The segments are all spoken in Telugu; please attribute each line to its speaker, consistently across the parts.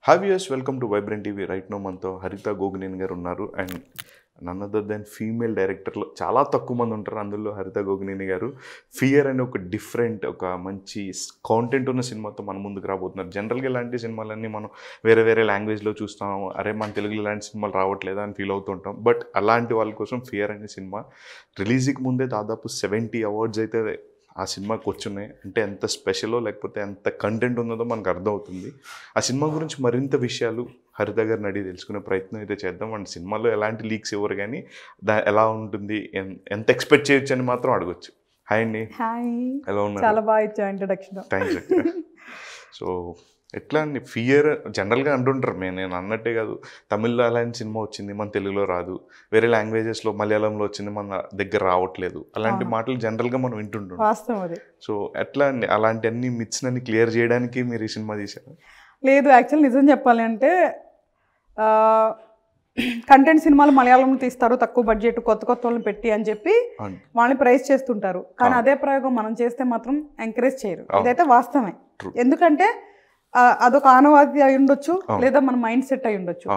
Speaker 1: Hi viewers, welcome to Vibrant TV. Right now మనతో హరిత గోగినేని గారు ఉన్నారు and none other then female డైరెక్టర్లో చాలా తక్కువ మంది ఉంటారు. అందులో హరిత గోగినేని గారు ఫియర్ అనే ఒక డిఫరెంట్ ఒక మంచి కాంటెంట్ ఉన్న సినిమాతో మన ముందుకు రాబోతున్నారు. జనరల్గా ఇలాంటి సినిమాలన్నీ మనం వేరే వేరే లాంగ్వేజ్లో చూస్తాం. అరే మన తెలుగులో ఇలాంటి సినిమాలు రావట్లేదా అని ఫీల్ అవుతుంటాం. బట్ అలాంటి వాళ్ళ కోసం ఫియర్ అనే సినిమా రిలీజ్కి ముందే దాదాపు 70 అవార్డ్స్ అయితే ఆ సినిమాకి వచ్చున్నాయి. అంటే ఎంత స్పెషలో లేకపోతే ఎంత కంటెంట్ ఉన్నదో మనకు అర్థమవుతుంది. ఆ సినిమా గురించి మరింత విషయాలు హరిత గారిని అడిగి తెలుసుకునే ప్రయత్నం అయితే చేద్దాం. అండ్ సినిమాలో ఎలాంటి లీక్స్ ఇవ్వరు కానీ ఎలా ఉంటుంది ఎంత ఎక్స్పెక్ట్ చేయొచ్చు అని మాత్రం అడగొచ్చు. హాయ్ అండి.
Speaker 2: హాయ్.
Speaker 1: ఎలా ఉన్నారు?
Speaker 2: చాలా బాగా ఇచ్చా ఇంట్రడక్షన్.
Speaker 1: థ్యాంక్స్. సో ఎట్లా అండి ఫియర్ జనరల్గా అంటుంటారు. నేను అన్నట్టే కాదు, తమిళ్లో అలాంటి సినిమా వచ్చింది మన తెలుగులో రాదు, వేరే లాంగ్వేజెస్లో మలయాళంలో వచ్చింది మన దగ్గర రావట్లేదు, అలాంటి మాటలు జనరల్గా మనం వింటుంటాం.
Speaker 2: వాస్తవం అది.
Speaker 1: సో ఎట్లా అండి అలాంటి అన్ని మిత్స్ అన్ని క్లియర్ చేయడానికి మీరు ఈ సినిమా తీశారు?
Speaker 2: లేదు, యాక్చువల్ నిజం చెప్పాలి అంటే కంటెంట్ సినిమాలు మలయాళంలో తీస్తారు, తక్కువ బడ్జెట్ కొత్త కొత్త వాళ్ళని పెట్టి అని చెప్పి వాళ్ళని ప్రైజ్ చేస్తుంటారు. కానీ అదే ప్రయోగం మనం చేస్తే మాత్రం ఎంకరేజ్ చేయరు. ఇదైతే వాస్తవమే. ఎందుకంటే అదొక ఆనవాది అయి ఉండొచ్చు, లేదా మన మైండ్ సెట్ అయి ఉండొచ్చు.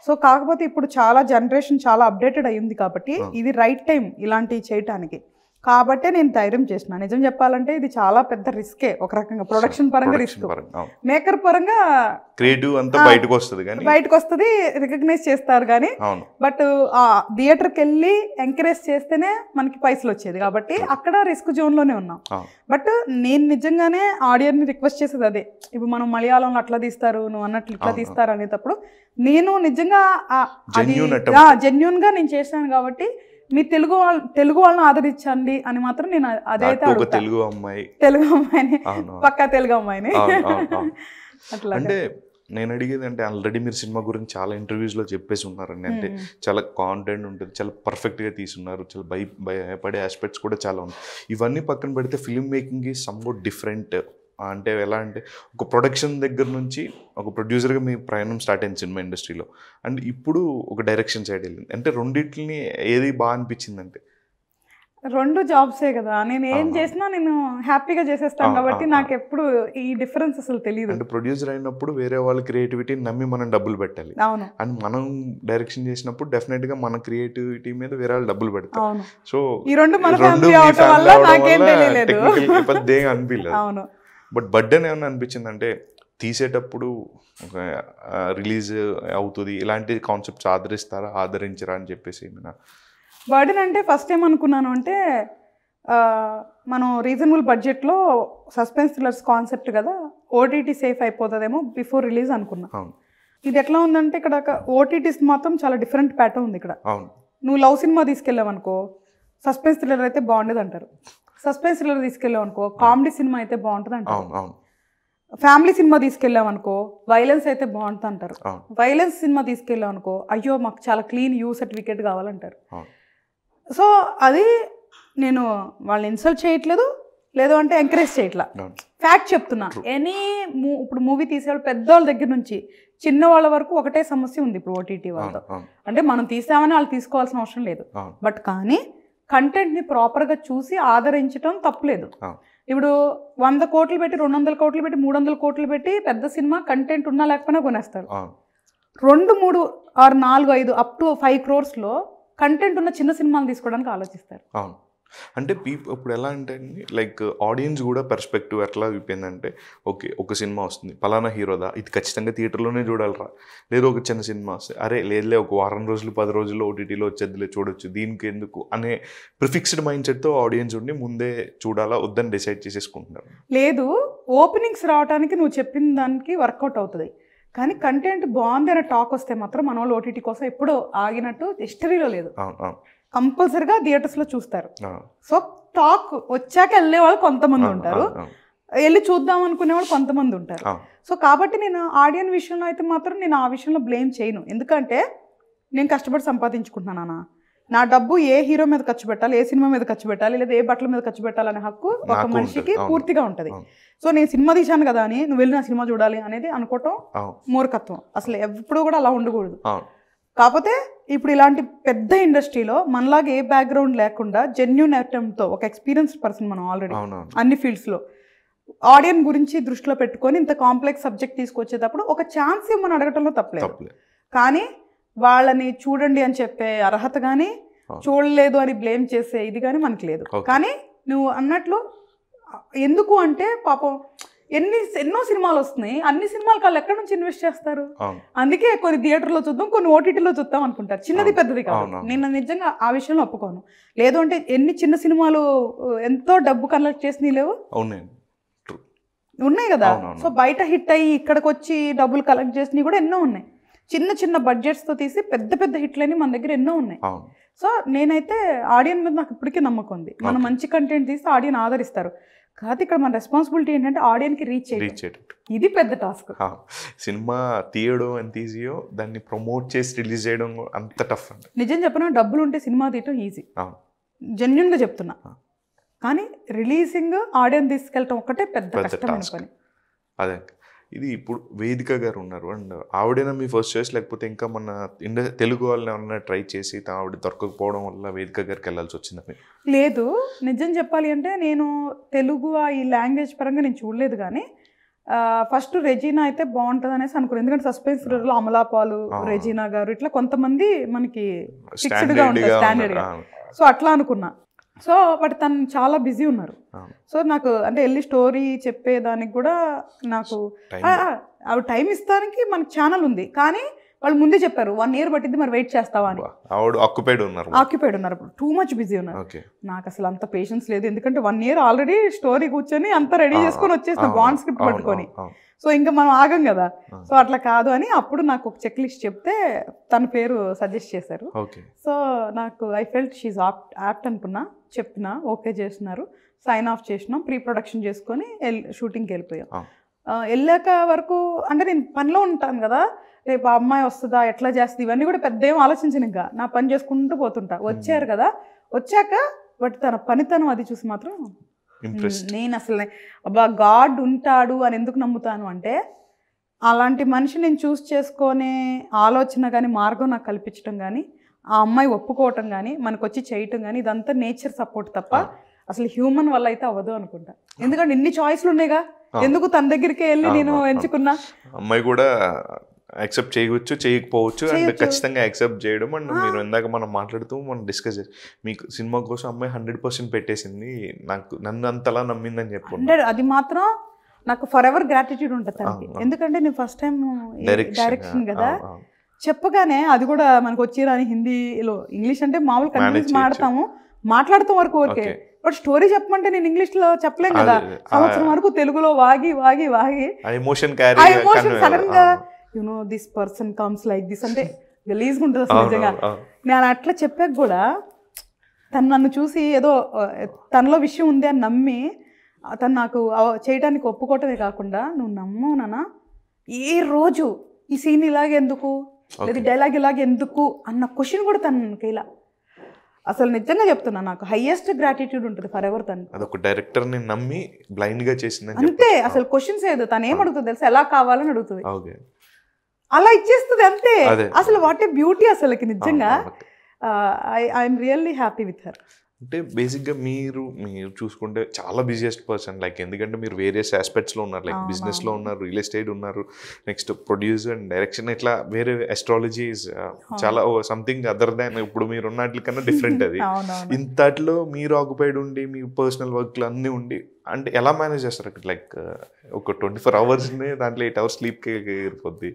Speaker 2: సో కాకపోతే ఇప్పుడు చాలా జనరేషన్ చాలా అప్డేటెడ్ అయ్యింది కాబట్టి ఇది రైట్ టైం ఇలాంటివి చేయటానికి. కాబట్టే నేను ధైర్యం చేసిన. నిజం చెప్పాలంటే ఇది చాలా పెద్ద రిస్కే ఒక రకంగా. ప్రొడక్షన్ పరంగా రిస్క్, మేకర్ పరంగా
Speaker 1: క్రియేటివ్ అంతా బయటకు
Speaker 2: వస్తుంది, రికగ్నైజ్ చేస్తారు. కానీ బట్ థియేటర్కి వెళ్ళి ఎంకరేజ్ చేస్తేనే మనకి పైసలు వచ్చేది కాబట్టి అక్కడ రిస్క్ జోన్లోనే ఉన్నాం. బట్ నేను నిజంగానే ఆడియన్ని రిక్వెస్ట్ చేసేది అదే. ఇప్పుడు మనం మలయాళంలో అట్లా తీస్తారు, నువ్వు అన్నట్లు ఇట్లా తీస్తారు అనేటప్పుడు నేను నిజంగా జెన్యూన్గా నేను చేశాను కాబట్టి మీ తెలుగు వాళ్ళని ఆదరించండి అని మాత్రం నేను అదైతే
Speaker 1: తెలుగు
Speaker 2: అమ్మాయిని పక్కా తెలుగు అమ్మాయిని
Speaker 1: అట్లా. అంటే నేను అడిగేది అంటే ఆల్రెడీ మీరు సినిమా గురించి చాలా ఇంటర్వ్యూస్లో చెప్పేసి ఉన్నారండి. అంటే చాలా కాంటెంట్ ఉంటుంది, చాలా పర్ఫెక్ట్గా తీసున్నారు, చాలా భయపడే ఆస్పెక్ట్స్ కూడా చాలా ఉన్నాయి. ఇవన్నీ పక్కన పెడితే film making is somewhat different. అంటే ఎలా అంటే ఒక ప్రొడక్షన్ దగ్గర నుంచి ఒక ప్రొడ్యూసర్గా మీ ప్రయాణం స్టార్ట్ అయింది సినిమా ఇండస్ట్రీలో, అండ్ ఇప్పుడు ఒక డైరెక్షన్ సైడ్ వెళ్ళింది. అంటే రెండింటిని ఏది బాగా అనిపించింది? అంటే
Speaker 2: రెండు జాబ్సే కదా, నేను ఏం చేసినా నేను హ్యాపీగా చేసేస్తాను కాబట్టి నాకు ఎప్పుడు ఈ డిఫరెన్స్ అసలు తెలియదు.
Speaker 1: అంటే ప్రొడ్యూసర్ అయినప్పుడు వేరే వాళ్ళ క్రియేటివిటీని నమ్మి మనం డబ్బులు పెట్టాలి.
Speaker 2: అవును.
Speaker 1: అండ్ మనం డైరెక్షన్ చేసినప్పుడు డెఫినెట్ గా మన క్రియేటివిటీ మీద వేరే వాళ్ళు డబ్బులు పెడతారు. సో
Speaker 2: ఈ రెండు అనిపించలేదు. అవును.
Speaker 1: బట్ బర్డెన్ ఏమన్నా అనిపించింది అంటే తీసేటప్పుడు ఒక రిలీజ్ అవుతుంది ఇలాంటి కాన్సెప్ట్స్ ఆదరించరా అని చెప్పేసి?
Speaker 2: బర్డెన్ అంటే ఫస్ట్ ఏమనుకున్నాను అంటే మనం రీజనబుల్ బడ్జెట్లో సస్పెన్స్ థ్రిల్లర్స్ కాన్సెప్ట్ కదా, ఓటీటీ సేఫ్ అయిపోతుందేమో బిఫోర్ రిలీజ్ అనుకున్నా. ఇది ఎట్లా ఉందంటే ఇక్కడ ఓటీటీస్ మాత్రం చాలా డిఫరెంట్ ప్యాటర్న్ ఉంది ఇక్కడ. నువ్వు లవ్ సినిమా తీసుకెళ్ళావు అనుకో సస్పెన్స్ థ్రిల్లర్ అయితే బాగుండేది అంటారు, సస్పెన్స్ థ్రిల్లర్ తీసుకెళ్ళావు అనుకో కామెడీ సినిమా అయితే బాగుంటుంది అంటారు, ఫ్యామిలీ సినిమా తీసుకెళ్ళాం అనుకో వైలెన్స్ అయితే బాగుంటుంది అంటారు, వైలెన్స్ సినిమా తీసుకెళ్ళాం అనుకో అయ్యో మాకు చాలా క్లీన్ యూ సర్టిఫికేట్ కావాలంటారు. సో అది నేను వాళ్ళని ఇన్సల్ట్ చేయట్లేదు, లేదు అంటే ఎంకరేజ్ చేయట్లా, ఫ్యాక్ట్ చెప్తున్నా. ఇప్పుడు మూవీ తీసేవాళ్ళు పెద్దవాళ్ళ దగ్గర నుంచి చిన్నవాళ్ళ వరకు ఒకటే సమస్య ఉంది ఇప్పుడు ఓటీటీ వాళ్ళతో. అంటే మనం తీసామని వాళ్ళు తీసుకోవాల్సిన అవసరం లేదు, బట్ కానీ కంటెంట్ని ప్రాపర్గా చూసి ఆదరించడం తప్పులేదు. ఇప్పుడు 100 కోట్లు పెట్టి 200 కోట్లు పెట్టి 300 కోట్లు పెట్టి పెద్ద సినిమా కంటెంట్ ఉన్నా లేకపోయినా కొనేస్తారు. 2, 3 ఆర్ 4, 5 అప్ టు 5 crores కంటెంట్ ఉన్న చిన్న సినిమాలు తీసుకోవడానికి ఆలోచిస్తారు.
Speaker 1: అంటే ఇప్పుడు ఎలా అంటే లైక్ ఆడియన్స్ కూడా పర్స్పెక్టివ్ ఎట్లా అయిపోయిందంటే ఓకే ఒక సినిమా వస్తుంది పలానా హీరోదా ఇది ఖచ్చితంగా థియేటర్లోనే చూడాలరా, లేదు ఒక చిన్న సినిమా వస్తుంది అరే లేదులే ఒక వారం రోజులు 10 రోజుల్లో ఓటీటీలో వచ్చేదిలే చూడొచ్చు దీనికి ఎందుకు అనే ప్రిఫిక్స్డ్ మైండ్ సెట్తో ఆడియన్స్ ఉండి ముందే చూడాలా వద్దని డిసైడ్ చేసేసుకుంటున్నారు.
Speaker 2: లేదు, ఓపెనింగ్స్ రావడానికి నువ్వు చెప్పిన దానికి వర్కౌట్ అవుతుంది, కానీ కంటెంట్ బాగుంది అనే టాక్ వస్తే మాత్రం మన వాళ్ళు ఓటీటీ కోసం ఎప్పుడూ ఆగినట్టు హిస్టరీలో లేదు. కంపల్సరిగా థియేటర్స్లో చూస్తారు. సో టాక్ వచ్చాక వెళ్ళే వాళ్ళు కొంతమంది ఉంటారు, వెళ్ళి చూద్దాం అనుకునే వాళ్ళు కొంతమంది ఉంటారు. సో కాబట్టి నేను ఆడియన్స్ విషయంలో అయితే మాత్రం నేను ఆ విషయంలో బ్లేమ్ చేయను. ఎందుకంటే నేను కష్టపడి సంపాదించుకుంటున్నానా, నా డబ్బు ఏ హీరో మీద ఖర్చు పెట్టాలి, ఏ సినిమా మీద ఖర్చు పెట్టాలి, లేదా ఏ బట్టల మీద ఖర్చు పెట్టాలనే హక్కు ఒక మనిషికి పూర్తిగా ఉంటుంది. సో నేను సినిమా తీశాను కదా అని నువ్వు వెళ్ళి నా సినిమా చూడాలి అనేది అనుకోవటం మూర్ఖత్వం. అసలు ఎప్పుడు కూడా అలా ఉండకూడదు. కాకపోతే ఇప్పుడు ఇలాంటి పెద్ద ఇండస్ట్రీలో మనలాగా ఏ బ్యాక్గ్రౌండ్ లేకుండా జెన్యూన్ అటెంప్ట్తో ఒక ఎక్స్పీరియన్స్డ్ పర్సన్ మనం ఆల్రెడీ అన్ని ఫీల్డ్స్లో ఆడియన్స్ గురించి దృష్టిలో పెట్టుకొని ఇంత కాంప్లెక్స్ సబ్జెక్ట్ తీసుకొచ్చేటప్పుడు ఒక ఛాన్స్ ఇవ్వమని అడగటంలో తప్పలేదు. కానీ వాళ్ళని చూడండి అని చెప్పే అర్హత కానీ చూడలేదు అని బ్లేమ్ చేసే ఇది కానీ మనకి లేదు. కానీ నువ్వు అన్నట్లు ఎందుకు అంటే పాపం ఎన్నో సినిమాలు వస్తున్నాయి, అన్ని సినిమాలు వాళ్ళు ఎక్కడి నుంచి ఇన్వెస్ట్ చేస్తారు? అందుకే కొన్ని థియేటర్లో చూద్దాం, కొన్ని ఓటీటీలో చూద్దాం అనుకుంటారు. చిన్నది పెద్దది కాదు. నేను నిజంగా ఆ విషయంలో ఒప్పుకోను. లేదు అంటే ఎన్ని చిన్న సినిమాలు ఎంతో డబ్బు కలెక్ట్ చేసి లేవు ఉన్నాయి కదా. సో బయట హిట్ అయ్యి ఇక్కడికి వచ్చి డబ్బులు కలెక్ట్ చేసినవి కూడా ఎన్నో ఉన్నాయి. చిన్న చిన్న బడ్జెట్స్తో తీసి పెద్ద పెద్ద హిట్లని మన దగ్గర ఎన్నో ఉన్నాయి. సో నేనైతే ఆడియన్స్ మీద నాకు ఇప్పటికీ నమ్మకం ఉంది. మనం మంచి కంటెంట్ తీస్తే ఆడియన్స్ ఆదరిస్తారు. కాదు ఇక్కడ మన రెస్పాన్సిబిలిటీ ఏంటంటే ఆడియన్కి రీచ్ చేయడం. ఇది పెద్ద టాస్క్.
Speaker 1: సినిమా తీయడం ఎంత ఈజీయో దాన్ని ప్రమోట్ చేసి రిలీజ్ చేయడం అంత టఫ్.
Speaker 2: నిజం చెప్పిన డబ్బులు ఉంటే సినిమా తీయటం ఈజీ, జెన్యున్గా చెప్తున్నా. కానీ రిలీజింగ్ ఆడియన్స్ తీసుకెళ్ళటం ఒకటే పెద్ద కష్టమైన పని.
Speaker 1: అదే ఇది ఇప్పుడు వేదిక గారు ఉన్నారు అండ్ ఆవిడైనా మీ ఫస్ట్ చాయిస్ లేకపోతే ఇంకా మన తెలుగు వాళ్ళని ఏమన్నా ట్రై చేసి ఆవిడ దొరకకపోవడం వల్ల వేదిక గారికి వెళ్ళాల్సి వచ్చిందని?
Speaker 2: లేదు, నిజం చెప్పాలి అంటే నేను తెలుగు ఈ లాంగ్వేజ్ పరంగా నేను చూడలేదు. కానీ ఫస్ట్ రెజీనా అయితే బాగుంటుంది అనేసి అనుకున్నాను. ఎందుకంటే సస్పెన్స్ థ్రిల్లర్లో అమలాపాలు, రెజీనా గారు ఇట్లా కొంతమంది మనకి ఫిక్స్డ్గా ఉంటారు స్టాండర్డ్గా. సో అట్లా అనుకున్నా. సో బట్ తను చాలా బిజీ ఉన్నారు. సో నాకు అంటే వెళ్ళి స్టోరీ చెప్పేదానికి కూడా నాకు ఆవిడ టైం ఇస్తానికి మనకు ఛానల్ ఉంది. కానీ వాళ్ళు ముందే చెప్పారు 1 year పట్టింది, మరి వెయిట్ చేస్తావా అని.
Speaker 1: ఆక్యుపైడ్ ఉన్నారు,
Speaker 2: టూ మచ్ బిజీ ఉన్నారు. నాకు అసలు అంత పేషెన్స్ లేదు. ఎందుకంటే 1 year ఆల్రెడీ స్టోరీ కూర్చొని అంతా రెడీ చేసుకొని వచ్చేసిన బాండ్ స్క్రిప్ట్ పట్టుకొని. సో ఇంకా మనం ఆగం కదా. సో అట్లా కాదు అని అప్పుడు నాకు ఒక చెక్ లిస్ట్ చెప్తే తన పేరు సజెస్ట్ చేశారు. సో నాకు ఐ ఫెల్ట్ షీజ్ యాప్ట్ అనుకున్నా, చెప్పిన ఓకే చేస్తున్నారు, సైన్ ఆఫ్ చేసినాం, ప్రీ ప్రొడక్షన్ చేసుకొని షూటింగ్కి వెళ్ళిపోయాం. వెళ్ళాక వరకు అంటే నేను పనిలో ఉంటాను కదా, రేపు ఆ అమ్మాయి వస్తుందా ఎట్లా చేస్తుంది ఇవన్నీ కూడా పెద్ద ఏం ఆలోచించను. ఇంకా నా పని చేసుకుంటూ పోతుంటా. వచ్చారు కదా, వచ్చాక బట్ తన పనితనం అది చూసి మాత్రం నేను అసలు అబ్బా గాడ్ ఉంటాడు అని ఎందుకు నమ్ముతాను అంటే అలాంటి మనిషి నేను చూస్ చేసుకునే ఆలోచన కానీ మార్గం నాకు కల్పించడం కానీ ఆ అమ్మాయి ఒప్పుకోవటం కానీ మనకు వచ్చి చేయటం కానీ ఇదంతా నేచర్ సపోర్ట్ తప్ప అసలు హ్యూమన్ వల్ల అయితే అవ్వదు అనుకుంటా. ఎందుకంటే ఇన్ని చాయిస్లు ఉన్నాయిగా, ఎందుకు తన దగ్గరికి వెళ్ళి నేను ఎంచుకున్నా.
Speaker 1: అమ్మాయి కూడా యాక్సెప్ట్ చేయవచ్చు, చేయకపోవచ్చు అండ్ ఖచ్చితంగా యాక్సెప్ట్ చేయడం. అండ్ మీరు ఇందాక మనం మాట్లాడుతూ మనం డిస్కస్ చేసి మీకు సినిమా కోసం అమ్మాయి 100% పెట్టేసింది, నన్ను అంతలా నమ్మిందని చెప్పండి.
Speaker 2: అది మాత్రం నాకు ఫర్ ఎవర్ గ్రాటిట్యూడ్ ఉంటుంది తనకి. ఎందుకంటే నేను ఫస్ట్ టైం డైరెక్షన్ కదా, చెప్పగానే అది కూడా మనకు వచ్చి రాని హిందీలో, ఇంగ్లీష్ అంటే మామూలు కన్విన్స్ మాట్లాడతాం వరకు ఓకే, బట్ స్టోరీ చెప్పమంటే నేను ఇంగ్లీష్లో చెప్పలేం కదా. సంవత్సరం వరకు తెలుగులో వాగి వాగి వాగి ఎమోషన్ సడన్ గా you know this person comes like this అంటే గలీజ్గా ఉంటుంది అసలు నిజంగా. నేను అట్లా చెప్పాక కూడా తను నన్ను చూసి ఏదో తనలో విషయం ఉంది అని నమ్మి తను నాకు చేయడానికి ఒప్పుకోవటమే కాకుండా నువ్వు నమ్ము నాన్న ఏ రోజు ఈ సీన్ ఇలాగెందుకు లేదా డైలాగ్ ఇలాగెందుకు అన్న క్వశ్చన్ కూడా తనకి ఇలా అసలు నిజంగా చెప్తున్నా నాకు హైయెస్ట్ గ్రాటిట్యూడ్ ఉంటుంది ఫర్ ఎవర్ తను.
Speaker 1: అదొక డైరెక్టర్ని నమ్మి బ్లైండ్గా చేసింది
Speaker 2: అంతే. అసలు క్వశ్చన్స్ ఏదో తను ఏమడుగుతుంది తెలుసా, ఎలా కావాలని అడుగుతుంది, అలా ఇచ్చేస్తుంది అంతే. అసలు వాట్ ఏ బ్యూటీ అసలుకి నిజంగా. I'm really happy with her.
Speaker 1: అంటే బేసిక్గా మీరు చూసుకుంటే చాలా బిజియెస్ట్ పర్సన్, లైక్ ఎందుకంటే మీరు వేరియస్ ఆస్పెక్ట్స్లో ఉన్నారు, లైక్ బిజినెస్లో ఉన్నారు, రియల్ ఎస్టేట్ ఉన్నారు, నెక్స్ట్ ప్రొడ్యూసర్ అండ్ డైరెక్షన్, ఇట్లా వేరే అస్ట్రాలజీ చాలా సంథింగ్ అదర్ దాన్ ఇప్పుడు మీరు ఉన్నట్లకన్నా డిఫరెంట్ అది. ఇంతట్లో మీరు ఆక్యుపైడ్ ఉండి మీ పర్సనల్ వర్క్లు అన్నీ ఉండి అంటే ఎలా మేనేజ్ చేస్తారు? లైక్ ఒక 24 hours దాంట్లో 8 hours స్లీప్కి వెళ్ళిపోద్ది.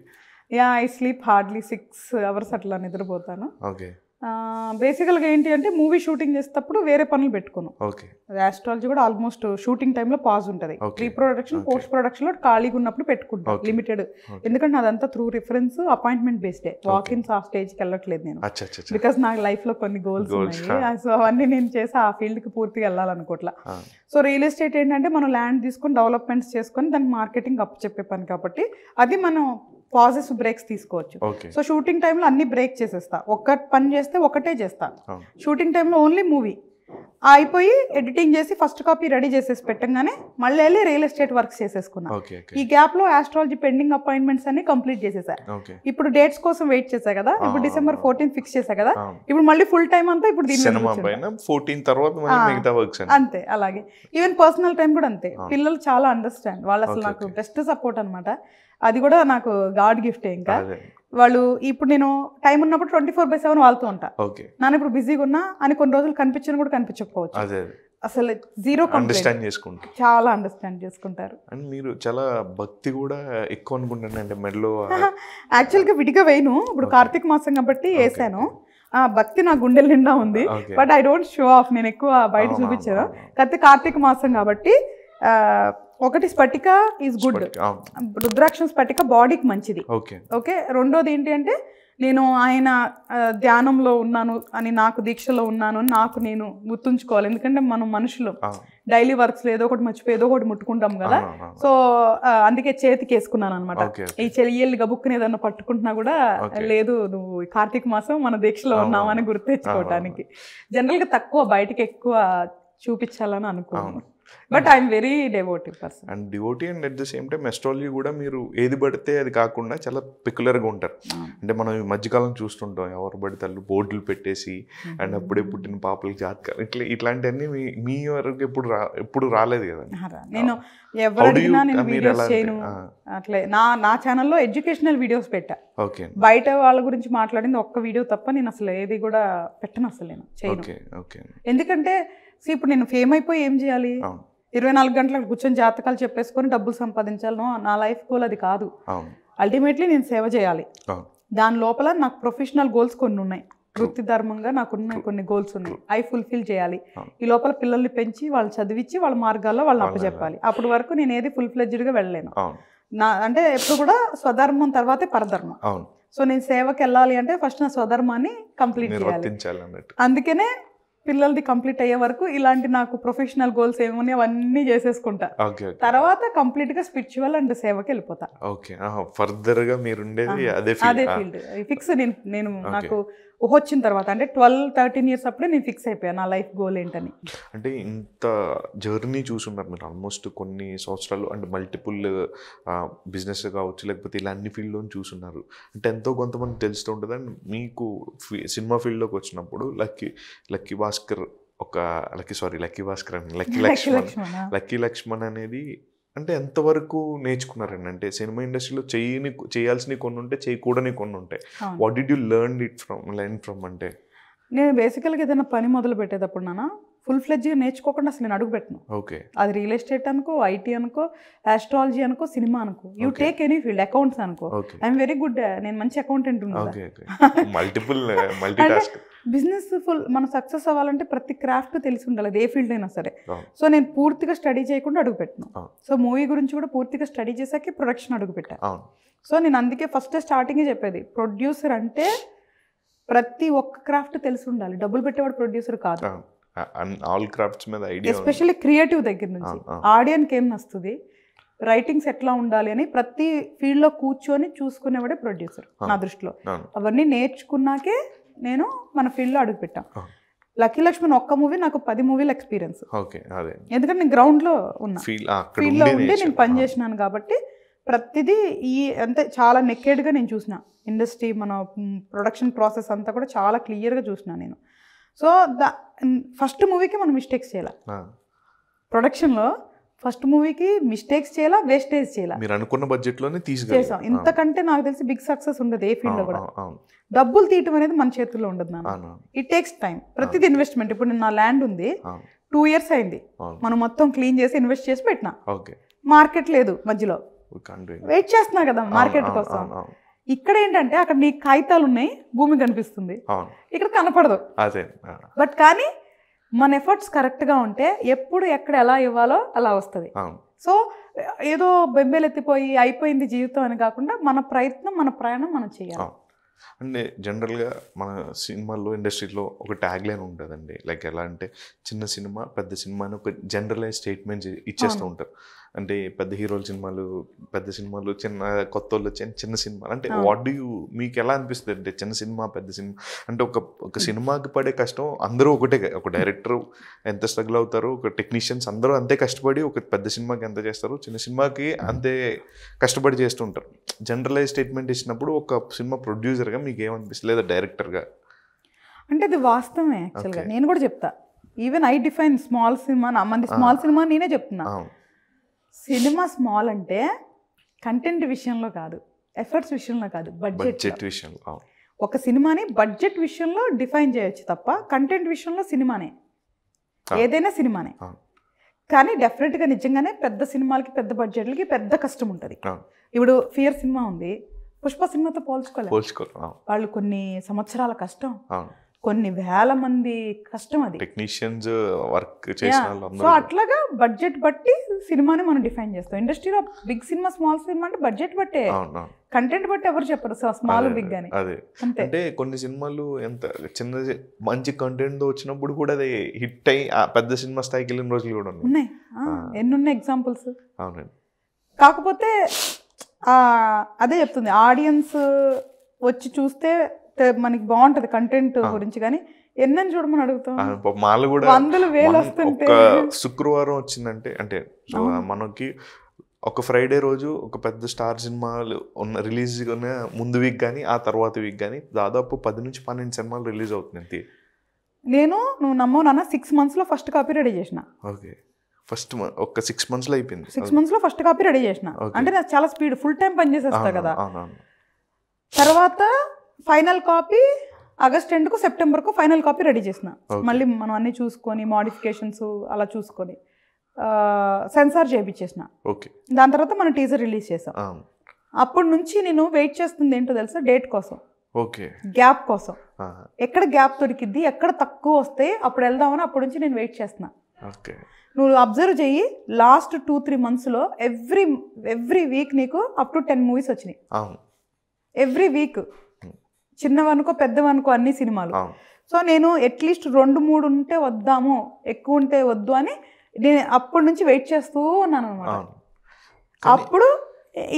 Speaker 2: ఐ స్లీప్ హార్డ్లీ 6 hours అట్లా నిద్రపోతాను.
Speaker 1: ఓకే.
Speaker 2: బేసికల్గా ఏంటి అంటే మూవీ షూటింగ్ చేసేటప్పుడు వేరే పనులు పెట్టుకోను. ఆస్ట్రాలజీ కూడా ఆల్మోస్ట్ షూటింగ్ టైంలో పాజ్ ఉంటుంది. ప్రీ ప్రొడక్షన్ పోస్ట్ ప్రొడక్షన్లో ఖాళీగా ఉన్నప్పుడు పెట్టుకుంటాను లిమిటెడ్. ఎందుకంటే అదంతా త్రూ రిఫరెన్స్ అపాయింట్మెంట్ బేస్డే, వాకిన్స్ ఆ స్టేజ్కి వెళ్ళట్లేదు నేను. బికాస్ నాకు లైఫ్లో కొన్ని గోల్స్ ఉన్నాయి. సో అవన్నీ నేను చేసి ఆ ఫీల్డ్కి పూర్తిగా వెళ్ళాలనుకోవట్లా. సో రియల్ ఎస్టేట్ ఏంటంటే మనం ల్యాండ్ తీసుకొని డెవలప్మెంట్స్ చేసుకొని దాన్ని మార్కెటింగ్ అప్ చెప్పే పని కాబట్టి అది మనం పాజెస్ బ్రేక్స్ తీసుకోవచ్చు. సో షూటింగ్ టైంలో అన్ని బ్రేక్ చేసేస్తా, ఒక్క పని చేస్తే ఒకటే చేస్తా. షూటింగ్ టైంలో ఓన్లీ మూవీ, అయిపోయి ఎడిటింగ్ చేసి ఫస్ట్ కాపీ రెడీ చేసేసి పెట్టంగానే మళ్ళీ వెళ్ళి రియల్ ఎస్టేట్ వర్క్స్ చేసేసుకున్నా. ఈ గ్యాప్ లో ఆస్ట్రాలజీ పెండింగ్ అపాయింట్మెంట్స్ అన్ని కంప్లీట్ చేసేసా. ఇప్పుడు డేట్స్ కోసం వెయిట్ చేశా కదా, ఇప్పుడు December 14 ఫిక్స్ చేశా కదా, ఇప్పుడు మళ్ళీ ఫుల్ టైం అంతా ఇప్పుడు అంతే. అలాగే ఈవెన్ పర్సనల్ టైం కూడా అంతే. పిల్లలు చాలా అండర్స్టాండ్, వాళ్ళు అసలు నాకు బెస్ట్ సపోర్ట్ అనమాట. అది కూడా నాకు గాడ్ గిఫ్ట్. ఇంకా వాళ్ళు ఇప్పుడు నేను టైం ఉన్నప్పుడు 24/7 వాళ్ళతో ఉంటా. నన్ను ఇప్పుడు బిజీగా ఉన్నా అని కొన్ని రోజులు కనిపించిన కూడా కనిపించకపోవచ్చు, అసలు జీరో
Speaker 1: అండర్స్టాండ్ చేసుకుంటారు,
Speaker 2: చాలా అండర్స్టాండ్ చేసుకుంటారు.
Speaker 1: అండ్ మీరు చాలా భక్తి కూడా ఎక్కువ అనుకుంటాను అంటే మెడలో.
Speaker 2: యాక్చువల్గా విడిగా వేయను, ఇప్పుడు కార్తీక మాసం కాబట్టి వేసాను. భక్తి నా గుండెల నిండా ఉంది, but I don't show off, నేను ఎక్కువ బయట చూపించాను. కాకపోతే కార్తీక మాసం కాబట్టి ఒకటి స్ఫటిక ఈజ్ గుడ్, రుద్రాక్షం స్ఫటిక బాడీకి మంచిది. ఓకే, రెండోది ఏంటి అంటే నేను ఆయన ధ్యానంలో ఉన్నాను అని, నాకు దీక్షలో ఉన్నాను అని నాకు నేను గుర్తుంచుకోవాలి. ఎందుకంటే మనం మనుషులు డైలీ వర్క్స్ ఏదో ఒకటి మర్చిపోయి ఏదో ఒకటి ముట్టుకుంటాం కదా. సో అందుకే చేతికి వేసుకున్నాను అనమాట. ఈ చెయ్యి గబుక్కుని ఏదన్నా పట్టుకుంటున్నా కూడా లేదు నువ్వు కార్తీక మాసం మన దీక్షలో ఉన్నామని గుర్తు తెచ్చుకోవటానికి. జనరల్గా తక్కువ బయటకి ఎక్కువ చూపించాలని అనుకున్నాను. But I'm very devotive person.
Speaker 1: And devotee and at the same time astrology కూడా మీరు ఏది పడితే అది కాకుండా చాలా పెక్యులర్గా ఉంటారు. అంటే మనం ఈ మధ్యకాలం చూస్తుంటాం ఎవరు పడితే వాళ్ళు బోర్డులు పెట్టేసి అండ్ అప్పుడే పుట్టిన పాపలకి జాతకాలు ఇట్లాంటివన్నీ మీ వరకు ఎప్పుడు రాలేదు కదా.
Speaker 2: నేను ఎవరు అడిగినా నేను వీడియోస్ చేయను. అట్లే నా ఛానల్లో ఎడ్యుకేషనల్ వీడియోస్ పెట్టా. బయట వాళ్ళ గురించి మాట్లాడింది ఒక్క వీడియో తప్ప నేను అసలు ఏది కూడా పెట్టను, అసలు నేను చేయను. ఎందుకంటే ఇప్పుడు నేను ఫేమ్ అయిపోయి ఏం చేయాలి, 24 గంటలకు కూర్చొని జాతకాలు చెప్పేసుకొని డబ్బులు సంపాదించాలను నా లైఫ్ గోల్ అది కాదు. అల్టిమేట్లీ నేను సేవ చేయాలి. దాని లోపల నాకు ప్రొఫెషనల్ గోల్స్ కొన్ని ఉన్నాయి, వృత్తి ధర్మంగా నాకున్న కొన్ని గోల్స్ ఉన్నాయి, అవి ఫుల్ఫిల్ చేయాలి. ఈ లోపల పిల్లల్ని పెంచి వాళ్ళు చదివించి వాళ్ళ మార్గాల్లో వాళ్ళని అప్పచెప్పాలి. అప్పటి వరకు నేను ఏది ఫుల్ ఫ్లెడ్జ్డ్గా వెళ్ళలేను. అంటే ఎప్పుడు కూడా స్వధర్మం తర్వాతే పరధర్మం. సో నేను సేవకి వెళ్ళాలి అంటే ఫస్ట్ నా స్వధర్మాన్ని కంప్లీట్ చేయాలి. అందుకనే పిల్లలది కంప్లీట్ అయ్యే వరకు ఇలాంటి నాకు ప్రొఫెషనల్ గోల్స్ ఏమని అవన్నీ చేసేసుకుంటా. తర్వాత కంప్లీట్ గా స్పిరిచువల్ అండ్ సేవకి వెళ్ళిపోతా.
Speaker 1: ఫర్దర్ గా మీరు అదే
Speaker 2: ఫీల్డ్ ఫిక్స్. నేను నాకు వచ్చిన తర్వాత అంటే 12-13 ఇయర్స్ అప్పుడే నేను ఫిక్స్ అయిపోయాను నా లైఫ్ గోల్ ఏంటని.
Speaker 1: అంటే ఇంత జర్నీ చూసున్నారు మీరు ఆల్మోస్ట్ కొన్ని సంవత్సరాలు, అంటే మల్టిపుల్ బిజినెస్ కావచ్చు లేకపోతే ఇలా అన్ని ఫీల్డ్లో చూసున్నారు. అంటే ఎంతో కొంతమంది తెలుస్తూ ఉంటుంది. అండ్ మీకు సినిమా ఫీల్డ్లోకి వచ్చినప్పుడు లక్కీ భాస్కర్ లక్కీ లక్ష్మణ్ అనేది అంటే ఎంతవరకు నేర్చుకున్నారండి? అంటే సినిమా ఇండస్ట్రీలో చేయాల్సినవి కొన్ని ఉంటాయి, చేయకూడని కొన్ని ఉంటాయి. What did you learn from? అంటే
Speaker 2: నేను బేసికల్గా ఏదైనా పని మొదలు పెట్టేటప్పుడు నాన్న ఫుల్ ఫ్లెడ్జ్గా నేర్చుకోకుండా అసలు నేను అడుగు పెట్టను. అది రియల్ ఎస్టేట్ అనుకో, ఐటీ అనుకో, ఆస్ట్రాలజీ అనుకో, సినిమా అనుకో, you take any field, accounts అనుకో, ఐఎమ్ వెరీ గుడ్, నేను మంచి అకౌంటెంట్ ఉన్నాను. బిజినెస్ మనం సక్సెస్ అవ్వాలంటే ప్రతి క్రాఫ్ట్ తెలిసి ఉండాలి, అది ఏ ఫీల్డ్ అయినా సరే. సో నేను పూర్తిగా స్టడీ చేయకుండా అడుగు పెట్టను. సో మూవీ గురించి కూడా పూర్తిగా స్టడీ చేశాకే ప్రొడక్షన్ అడుగు పెట్టాను. సో నేను అందుకే ఫస్ట్ స్టార్టింగే చెప్పేది, ప్రొడ్యూసర్ అంటే ప్రతి ఒక్క క్రాఫ్ట్ తెలిసి ఉండాలి, డబ్బులు పెట్టేవాడు ప్రొడ్యూసర్ కాదు.
Speaker 1: ఆల్ క్రాఫ్ట్స్ మీద ఐడియా,
Speaker 2: ఎస్పెషల్లీ క్రియేటివ్ దగ్గర నుంచి ఆడియన్కి ఏం నస్తుంది, రైటింగ్స్ ఎట్లా ఉండాలి అని ప్రతి ఫీల్డ్లో కూర్చొని చూసుకునేవాడే ప్రొడ్యూసర్ నా దృష్టిలో. అవన్నీ నేర్చుకున్నాకే నేను మన ఫీల్డ్లో అడుగు పెట్టాం. లక్కీ లక్ష్మణ్ ఒక్క మూవీ నాకు 10 మూవీల ఎక్స్పీరియన్స్. ఎందుకంటే నేను గ్రౌండ్లో ఉన్నా, ఫీల్డ్లో ఉండి నేను పని చేసినాను కాబట్టి ప్రతిదీ అంటే చాలా నెక్కేడ్గా నేను చూసిన ఇండస్ట్రీ, మన ప్రొడక్షన్ ప్రాసెస్ అంతా కూడా చాలా క్లియర్గా చూసిన నేను. సో ఫస్ట్ మూవీకి మనం మిస్టేక్స్ చేయాలి, ప్రొడక్షన్లో ఫస్ట్ మూవీకి మిస్టేక్స్ చేయాలా, వేస్టేజ్ చేయాలా,
Speaker 1: మీరు అనుకున్న బడ్జెట్లోనే
Speaker 2: చేసాం. ఇంతకంటే నాకు తెలిసి బిగ్ సక్సెస్ ఉండదు ఏ ఫీల్డ్లో కూడా. డబ్బులు తీయటం అనేది మన చేతుల్లో ఉండదు నాన్న, ఇట్ టేక్స్ టైం. ప్రతిది ఇన్వెస్ట్మెంట్. ఇప్పుడు నా ల్యాండ్ ఉంది, 2 years అయింది, మనం మొత్తం క్లీన్ చేసి ఇన్వెస్ట్ చేసి పెట్టినా, మార్కెట్ లేదు మధ్యలో, వెయిట్ చేస్తున్నా కదా మార్కెట్ కోసం. ఇక్కడ ఏంటంటే అక్కడ నీ కాగితాలు ఉన్నాయి, భూమి కనిపిస్తుంది, ఇక్కడ కనపడదు. బట్ కానీ మన ఎఫర్ట్స్ కరెక్ట్గా ఉంటే ఎప్పుడు ఎక్కడ ఎలా ఇవ్వాలో అలా వస్తుంది. సో ఏదో బెంబేలు ఎత్తిపోయి అయిపోయింది జీవితం అని కాకుండా మన ప్రయత్నం, మన ప్రయాణం మనం చేయాలి.
Speaker 1: అంటే జనరల్గా మన సినిమాల్లో ఇండస్ట్రీలో ఒక ట్యాగ్ లైన్ ఉంటుందండి, లైక్ ఎలా అంటే చిన్న సినిమా పెద్ద సినిమా అని ఒక జనరలైజ్ స్టేట్మెంట్స్ ఇచ్చేస్తూ ఉంటారు. అంటే పెద్ద హీరోల సినిమాలు, పెద్ద సినిమాలు, చిన్న కొత్త వాళ్ళు చిన్న సినిమాలు అంటే వాట్ డూ యూ మీకు ఎలా అనిపిస్తుంది? అంటే చిన్న సినిమా, పెద్ద సినిమా అంటే ఒక సినిమాకి పడే కష్టం అందరూ ఒకటే. ఒక డైరెక్టర్ ఎంత స్ట్రగుల్ అవుతారు, ఒక టెక్నీషియన్స్ అందరూ అంతే కష్టపడి ఒక పెద్ద సినిమాకి ఎంత చేస్తారు, చిన్న సినిమాకి అంతే కష్టపడి చేస్తుంటారు. జనరలైజ్ స్టేట్మెంట్ ఇచ్చినప్పుడు ఒక సినిమా ప్రొడ్యూసర్గా మీకు ఏమనిపిస్తుంది, లేదా డైరెక్టర్గా?
Speaker 2: అంటే అది వాస్తవమే యాక్చువల్గా. నేను కూడా చెప్తా, even I define small cinema, మంది స్మాల్ సినిమా నేనే చెప్తున్నా. సినిమా స్మాల్ అంటే కంటెంట్ విషయంలో కాదు, ఎఫర్ట్స్ విషయంలో కాదు, బడ్జెట్ విషయంలో. ఒక సినిమాని బడ్జెట్ విషయంలో డిఫైన్ చేయొచ్చు తప్ప కంటెంట్ విషయంలో సినిమానే, ఏదైనా సినిమానే. కానీ డెఫినెట్గా నిజంగానే పెద్ద సినిమాలకి, పెద్ద బడ్జెట్లకి పెద్ద కష్టం ఉంటుంది. ఇప్పుడు ఫియర్ సినిమా ఉంది, పుష్ప సినిమాతో పోల్చుకోలేదు. వాళ్ళు కొన్ని సంవత్సరాల కష్టం, కొన్ని వేల మంది కష్టం, అది
Speaker 1: టెక్నీషియన్స్ వర్క్ చేసిన.
Speaker 2: సో అట్లాగా బడ్జెట్ బట్టి సినిమాని మనం డిఫైన్ చేస్తాం. ఇండస్ట్రీలో బిగ్ సినిమా, స్మాల్ సినిమా అంటే బడ్జెట్ బట్టే, కంటెంట్ బట్టి ఎవరు చెప్పరు స్మాల్ బిగ్ అని.
Speaker 1: అదే అంటే కొన్ని సినిమాలు ఎంత చిన్న మంచి కంటెంట్ వచ్చినప్పుడు కూడా అది హిట్ అయ్యి పెద్ద సినిమా స్థాయికి వెళ్ళిన రోజులు కూడా ఉన్నాయి.
Speaker 2: ఎన్ని ఉన్నాయి ఎగ్జాంపుల్స్.
Speaker 1: అవునండి.
Speaker 2: కాకపోతే అదే చెప్తుంది, ఆడియన్స్ వచ్చి చూస్తే మనకి బాగుంటది కంటెంట్ గురించి, కానీ ఎన్నని చూడమని అడుగుతాం.
Speaker 1: మాలు కూడా
Speaker 2: వందలు వేలు వస్తుంటే.
Speaker 1: శుక్రవారం వచ్చిందంటే అంటే మనకి ఒక ఫ్రైడే రోజు ఒక పెద్ద స్టార్ సినిమాలు రిలీజ్ ముందు వీక్ కానీ ఆ తర్వాత వీక్ కానీ దాదాపు 10 నుంచి 12 సినిమాలు రిలీజ్ అవుతుంది.
Speaker 2: నువ్వు నమ్మవు నాన్న, 6 months లో ఫస్ట్ కాపీ రెడీ చేసిన.
Speaker 1: ఓకే, ఫస్ట్ ఒక 6 months లో అయిపోయింది.
Speaker 2: 6 months లో ఫస్ట్ కాపీ రెడీ చేసిన అంటే నాకు చాలా స్పీడ్, ఫుల్ టైం పని చేసేస్తా కదా. తర్వాత ఫైనల్ కాపీ ఆగస్ట్ ఎండ్కు సెప్టెంబర్కు ఫైనల్ కాపీ రెడీ చేసిన. మళ్ళీ మనం అన్ని చూసుకొని మోడిఫికేషన్స్ అలా చూసుకొని సెన్సార్ చేయించేసిన. దాని తర్వాత మనం టీజర్ రిలీజ్ చేసాం. అప్పటి నుంచి నేను వెయిట్ చేస్తుంది ఏంటో తెలుసా, డేట్ కోసం, గ్యాప్ కోసం. ఎక్కడ గ్యాప్ దొరికిద్ది, ఎక్కడ తక్కువ వస్తే అప్పుడు వెళ్దామని అప్పటి నుంచి నేను వెయిట్ చేస్తున్నా. నువ్వు అబ్జర్వ్ చెయ్యి, లాస్ట్ 2-3 months లో ఎవ్రీ వీక్ నీకు అప్ టు 10 movies వచ్చినాయి. ఎవ్రీ వీక్, చిన్నవనుకో పెద్దవనుకో అన్ని సినిమాలు. సో నేను అట్లీస్ట్ 2-3 ఉంటే వద్దాము, ఎక్కువ ఉంటే వద్దు అని నేను అప్పటి నుంచి వెయిట్ చేస్తూ ఉన్నాను అనమాట. అప్పుడు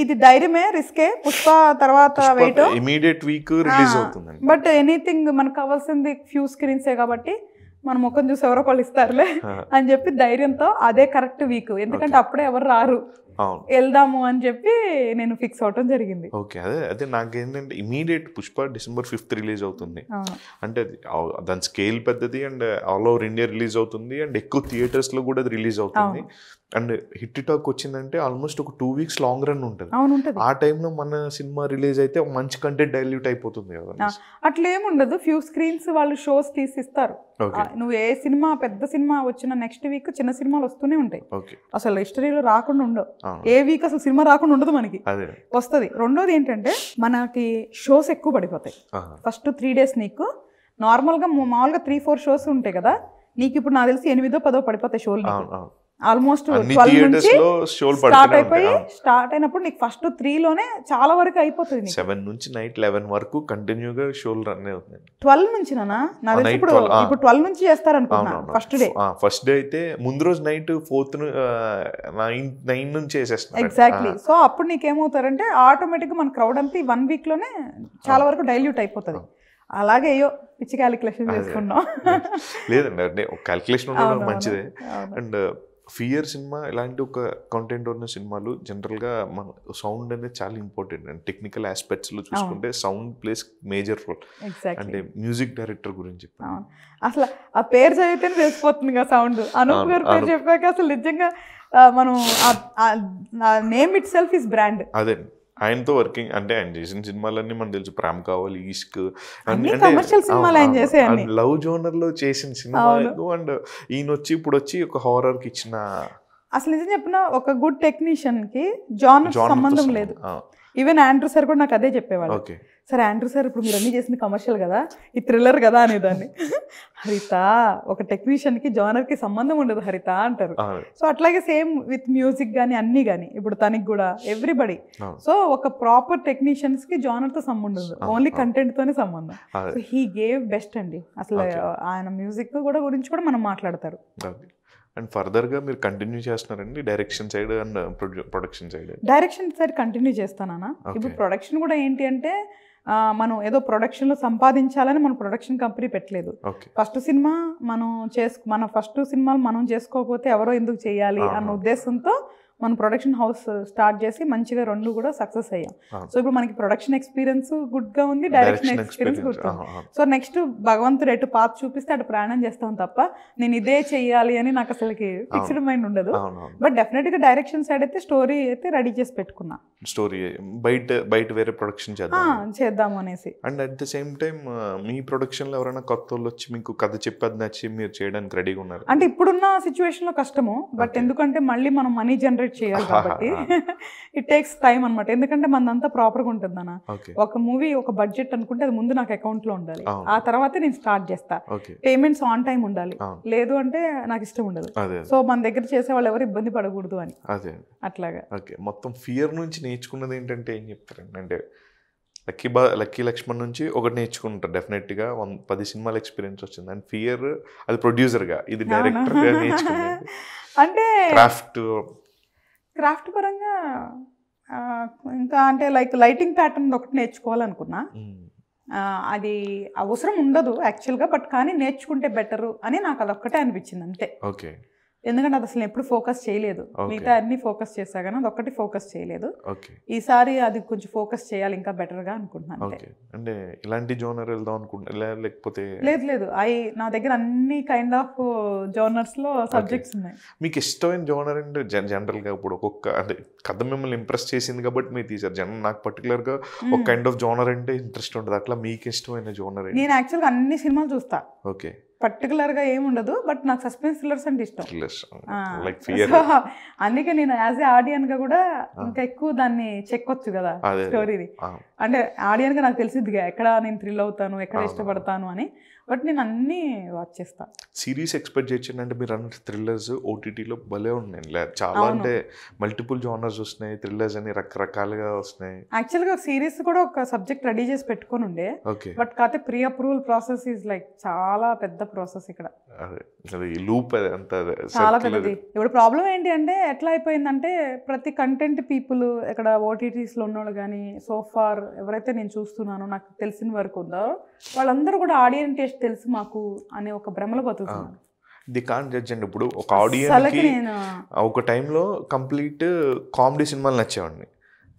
Speaker 2: ఇది ధైర్యమే, రిస్కే. పుష్ప తర్వాత వెయిట్
Speaker 1: ఇమిడియట్ వీక్ రిలీజ్ అవుతుంది.
Speaker 2: బట్ ఎనీథింగ్ మనకు కావాల్సింది ఫ్యూ స్క్రీన్సే కాబట్టి మన ముఖం చూసి ఎవరో ఒకళ్ళు ఇస్తారులే అని చెప్పి ధైర్యంతో అదే కరెక్ట్ వీక్, ఎందుకంటే అప్పుడే ఎవరు రారు, వెళ్దాము అని చెప్పి నేను ఫిక్స్ అవటం జరిగింది.
Speaker 1: ఓకే, అదే నాకేంటంటే immediate Pushpa December 5th release అవుతుంది అంటే దాని స్కేల్ పెద్దది and all over India release అవుతుంది అండ్ ఎక్కువ థియేటర్స్లో కూడా అది రిలీజ్ అవుతుంది. అండ్ హిట్ టాక్ వచ్చిందంటే ఆల్మోస్ట్ ఒక 2 weeks లాంగ్ రన్ ఉంటుంది. ఆ టైంలో మన సినిమా రిలీజ్ అయితే మంచి కంటెంట్ డైల్యూట్ అయిపోతుంది కదా.
Speaker 2: అట్లా ఏముండదు, ఫ్యూ స్క్రీన్స్ వాళ్ళు షోస్ తీసిస్తారు. నువ్వు ఏ సినిమా పెద్ద సినిమా వచ్చిన నెక్స్ట్ వీక్ చిన్న సినిమాలు వస్తూనే ఉంటాయి. అసలు హిస్టరీలో రాకుండా ఉండవు, ఏ వీక్ అసలు సినిమా రాకుండా ఉండదు, మనకి వస్తుంది. రెండోది ఏంటంటే మనకి షోస్ ఎక్కువ పడిపోతాయి. ఫస్ట్ 3 days నీకు నార్మల్గా మామూలుగా 3-4 shows ఉంటాయి కదా, నీకు ఇప్పుడు నాకు తెలిసి 8-10 పడిపోతాయి షోలు. ఆల్మోస్ట్ 12 నుంచి స్టార్ట్ అయినప్పుడు నీకు ఫస్ట్ 3లోనే చాలా వరకు అయిపోతుంది.
Speaker 1: 7 నుంచి నైట్ 11 వరకు కంటిన్యూగా షోలు రన్ అవుతుంది.
Speaker 2: 12 నుంచి నా తెలిసి ఇప్పుడు 12 నుంచి చేస్తారు అనుకున్నా.
Speaker 1: ఫస్ట్ డే అయితే ముందు రోజు నైట్ 4th 9 నుంచి చేసేస్తారు.
Speaker 2: ఎగ్జాక్ట్లీ. సో అప్పుడు నీకేమవుతారంటే ఆటోమేటిక్గా మన క్రౌడ్ అంతా ఈ 1 weekలోనే చాలా వరకు డైల్యూట్ అయిపోతుంది. అలాగే అయ్యో పిచ్చి క్యాలిక్యులేషన్ చేసుకున్నాం.
Speaker 1: లేదండి, అంటే ఒక క్యాలిక్యులేషన్ ఉండడం మంచిదే. అండ్ ఫియర్ సినిమా ఇలాంటి ఒక కంటెంట్ ఉన్న సినిమాలు జనరల్గా మన సౌండ్ అనేది చాలా ఇంపార్టెంట్ అండ్ టెక్నికల్ ఆస్పెక్ట్స్లో చూసుకుంటే సౌండ్ ప్లేస్ మేజర్ రోల్. అంటే మ్యూజిక్ డైరెక్టర్ గురించి
Speaker 2: అసలు ఆ పేరు చదివితేనే తెలిసిపోతుంది కదా సౌండ్. అనూప్ గారు పేరు చెప్పాక అసలు నిజంగా మనం name it self is brand.
Speaker 1: అదే ఆయనతో వర్కింగ్ అంటే ఆయన చేసిన సినిమాలన్నీ మనకు తెలుసు, ప్రేమ్ కావాలి, ఈష్క్, లవ్ జోనర్ లో చేసిన సినిమాలు. అండ్ ఈయన వచ్చి ఇప్పుడు వచ్చి ఒక హారర్ కి ఇచ్చిన,
Speaker 2: అసలు నిజం చెప్పిన ఒక గుడ్ టెక్నీషియన్ కి జానర్ సంబంధం లేదు. ఈవెన్ ఆండ్రూ సార్ కూడా నాకు అదే చెప్పేవాళ్ళు. సరే ఆండ్రూ సార్ ఇప్పుడు మీరు అన్నీ చేసింది కమర్షియల్ కదా, ఈ థ్రిల్లర్ కదా అనేదాన్ని. హరిత ఒక టెక్నీషియన్ కి జానర్ కి సంబంధం ఉండదు హరిత అంటారు. సో అట్లాగే సేమ్ విత్ మ్యూజిక్ కానీ అన్ని కానీ ఇప్పుడు తనకి కూడా ఎవ్రీబడి. సో ఒక ప్రాపర్ టెక్నీషియన్స్ కి జానర్ తో సంబంధం ఉండదు, ఓన్లీ కంటెంట్ తోనే సంబంధం. సో హీ గేవ్ బెస్ట్ అండి. అసలు ఆయన మ్యూజిక్ కూడా గురించి కూడా మనం మాట్లాడతారు.
Speaker 1: అండ్ ఫర్దర్గా మీరు కంటిన్యూ చేస్తున్నారండి direction side and production side?
Speaker 2: Direction side continue చేస్తానన్నా. ఇప్పుడు ప్రొడక్షన్ కూడా ఏంటి అంటే మనం ఏదో ప్రొడక్షన్లో సంపాదించాలని మనం ప్రొడక్షన్ కంపెనీ పెట్టలేదు. ఫస్ట్ సినిమా మన ఫస్ట్ సినిమాలు మనం చేసుకోకపోతే ఎవరో ఎందుకు చేయాలి అన్న ఉద్దేశంతో మనం ప్రొడక్షన్ హౌస్ స్టార్ట్ చేసి మంచిగా 2 కూడా సక్సెస్ అయ్యాం. సో ఇప్పుడు మనకి ప్రొడక్షన్ ఎక్స్పీరియన్స్ గుడ్గా ఉంది, డైరెక్షన్ ఎక్స్పీరియన్స్ గుడ్ ఉంది. సో నెక్స్ట్ భగవంతుడు ఎటు పాత చూపిస్తే అటు ప్రయాణం చేస్తాం తప్ప నేను ఇదే చెయ్యాలి అని నాకు అసలుకి ఫిక్స్డ్ మైండ్ ఉండదు. బట్ డెఫినెట్గా డైరెక్షన్ సైడ్ అయితే స్టోరీ అయితే రెడీ చేసి పెట్టుకున్నా.
Speaker 1: స్టోరీ బయట వేరే ప్రొడక్షన్
Speaker 2: చేద్దాము అనేసి.
Speaker 1: And at the same time మీ ప్రొడక్షన్లో ఎవరైనా కొత్త వాళ్ళు వచ్చి మీకు కథ చెప్పేది నచ్చి మీరు చేయడానికి రెడీగా ఉన్నారు?
Speaker 2: అంటే ఇప్పుడున్న సిచ్యువేషన్లో కష్టము, బట్ ఎందుకంటే మళ్ళీ మనం మనీ జనరేట్ చేయాలి కాబట్టి ఇట్ టేక్స్ టైం అనమాట. ఎందుకంటే మనదంతా ప్రాపర్గా ఉంటుంది అన్న. ఒక మూవీ ఒక బడ్జెట్ అనుకుంటే అది ముందు నాకు అకౌంట్లో ఉండాలి, ఆ తర్వాతే నేను స్టార్ట్ చేస్తా. పేమెంట్స్ ఆన్ టైం ఉండాలి, లేదు అంటే నాకు ఇష్టం ఉండదు. సో మన దగ్గర చేసే వాళ్ళు ఎవరు ఇబ్బంది పడకూడదు అని అట్లాగా.
Speaker 1: మొత్తం ఫియర్ నుంచి నేర్చుకున్నది ఏంటంటే ఏం చెప్తారండి? అంటే లక్కీ లక్ష్మణ్ నుంచి ఒకటి నేర్చుకుంటారు డెఫినెట్గా, 10 సినిమాల ఎక్స్పీరియన్స్ వచ్చింది. అండ్ ఫియర్ అది ప్రొడ్యూసర్గా, ఇది డైరెక్టర్గా నేర్చుకున్నది.
Speaker 2: అంటే క్రాఫ్ట్ పరంగా ఇంకా అంటే లైటింగ్ ప్యాటర్న్ ఒకటి నేర్చుకోవాలనుకున్నా. అది అవసరం ఉండదు యాక్చువల్గా, బట్ కానీ నేర్చుకుంటే బెటరు అని నాకు అదొక్కటే అనిపించింది అంతే. ఎందుకంటే అది అసలు ఎప్పుడు ఫోకస్ చేయలేదు, మిగతా అన్ని ఫోకస్ చేశా కానీ అది ఒక్కటి ఫోకస్ చేయలేదు. ఈసారి అది కొంచెం ఫోకస్ చేయాలి ఇంకా బెటర్గా అనుకుంటున్నాను.
Speaker 1: అంటే ఇలాంటి జోనర్ వెళ్దాం అనుకుంటున్నా లేకపోతే?
Speaker 2: లేదు, నా దగ్గర అన్ని కైండ్ ఆఫ్ జోనర్స్ లో సబ్జెక్ట్స్ ఉన్నాయి.
Speaker 1: మీకు ఇష్టమైన జోనర్ అంటే జనరల్గా ఇప్పుడు ఒక్కొక్క అంటే కథ మిమ్మల్ని ఇంప్రెస్ చేసింది కాబట్టి మీరు తీసారు. నాకు పర్టికులర్గా ఒక కైండ్ ఆఫ్ జోనర్ అంటే ఇంట్రెస్ట్ ఉంటుంది, అట్లా మీకు ఇష్టమైన జోనర్?
Speaker 2: నేను యాక్చువల్గా అన్ని సినిమాలు చూస్తా, పర్టికులర్గా ఏముండదు, బట్ నాకు సస్పెన్స్ థ్రిల్లర్స్ అంటే ఇష్టం. అందుకే నేను యాజ్ ఏ ఆడియన్ గా కూడా ఇంకా ఎక్కువ దాన్ని చెక్కొచ్చు కదా స్టోరీని. అంటే ఆడియన్ గా నాకు తెలిసిద్దిగా ఎక్కడ నేను థ్రిల్ అవుతాను, ఎక్కడ ఇష్టపడతాను అని. బట్ నేను అన్ని వాచ్ చేస్తాను.
Speaker 1: సిరీస్ ఎక్స్పెక్ట్ చేయొచ్చు అంటే మీరు అన్న థ్రిల్లర్స్ ఓటీటీలో భలే ఉన్నాయి, చాలా అంటే మల్టిపుల్ జోనర్స్ వస్తున్నాయి, థ్రిల్లర్స్ అని రకరకాలుగా వస్తున్నాయి.
Speaker 2: యాక్చువల్గా సిరీస్ కూడా ఒక సబ్జెక్ట్ రెడీ చేసి పెట్టుకొని ఉండే, బట్ కాకపోతే ప్రీ అప్రూవల్ ప్రాసెస్ ఈజ్ చాలా పెద్ద ప్రాసెస్ ఇక్కడ. చాలా పెద్దది. ఇప్పుడు ప్రాబ్లం ఏంటి అంటే ఎట్లా అయిపోయిందంటే ప్రతి కంటెంట్ పీపుల్ ఇక్కడ ఓటీటీస్లో ఉన్నోళ్ళు కానీ సోఫార్ ఎవరైతే నేను చూస్తున్నానో నాకు తెలిసిన వరకు ఉందో వాళ్ళందరూ కూడా ఆడియన్స్ టేస్ట్ తెలుసు మాకు అనే ఒక భ్రమలో బతుకుతున్నారు.
Speaker 1: ది కాంట్ జడ్జ్ అండి. ఇప్పుడు ఒక ఆడియన్స్ ఒక టైంలో కంప్లీట్ కామెడీ సినిమాలు నచ్చేవాడిని,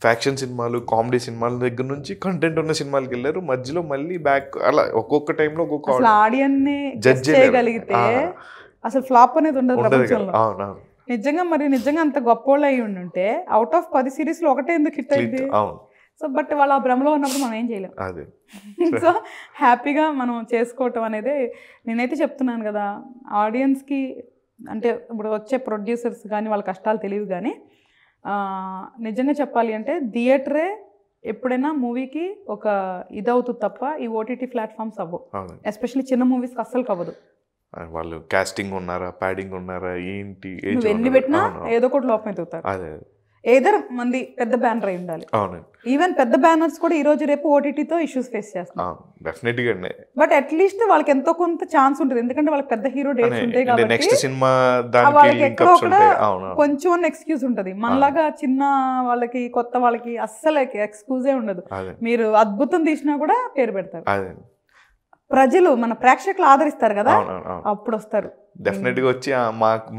Speaker 1: ఫ్యాక్షన్ సినిమాలు కామెడీ సినిమాల దగ్గర నుంచి కంటెంట్ ఉన్న సినిమాలకి వెళ్ళారు, మధ్యలో మళ్ళీ బ్యాక్ అలా ఒక్కొక్క టైంలో ఒక్కొక్క
Speaker 2: ఆడియన్స్ ని జడ్జ్ చేయగలిగితే అసలు ఫ్లాప్ అనేది ఉండదు ప్రపంచంలో. నిజంగా అంత గొప్పోళ్ళు అయి ఉంటే అవుట్ ఆఫ్ 10 సిరీస్లో ఒకటే ఎందుకు హిట్ అయింది? సో బట్ వాళ్ళు ఆ భ్రమలో ఉన్నప్పుడు మనం ఏం చేయలేం. సో హ్యాపీగా మనం చేసుకోవటం అనేది నేనైతే చెప్తున్నాను కదా ఆడియన్స్కి. అంటే ఇప్పుడు వచ్చే ప్రొడ్యూసర్స్ కానీ వాళ్ళ కష్టాలు తెలియవు కానీ నిజంగా చెప్పాలి అంటే థియేటరే ఎప్పుడైనా మూవీకి ఒక ఇదవుతుంది తప్ప ఈ ఓటీటీ ప్లాట్ఫామ్స్ అవ్వవు. ఎస్పెషల్లీ చిన్న మూవీస్కి అస్సలు అవ్వదు.
Speaker 1: వాళ్ళు కాస్టింగ్ ఉన్నారా, ప్యాడింగ్ ఉన్నారా, ఏంటి
Speaker 2: ఎన్ని పెట్టినా ఏదో ఒకటి లోపం ఎదుగుతారు. ఏదర్ మంది పెద్ద బ్యానర్ అయి ఉండాలి. ఈవెన్ పెద్ద బ్యానర్స్ కూడా ఈ రోజు రేపు ఓటీటీతో ఇష్యూస్ ఫేస్ చేస్తారు. బట్ అట్లీస్ట్ వాళ్ళకి ఎంతో కొంత ఛాన్స్ ఉంటుంది, ఎందుకంటే వాళ్ళకి పెద్ద హీరో డేట్స్ ఉంటాయి కాబట్టి వాళ్ళకి ఎక్కడో ఒకడ కొంచెం ఎక్స్క్యూజ్ ఉంటుంది. మనలాగా చిన్న వాళ్ళకి కొత్త వాళ్ళకి అస్సలు ఎక్స్క్యూజే ఉండదు. మీరు అద్భుతం తీసినా కూడా పేరు పెడతారు. ప్రజలు మన ప్రేక్షకులు ఆదరిస్తారు కదా, అప్పుడు వస్తారు
Speaker 1: డెఫినెట్గా వచ్చి మాకు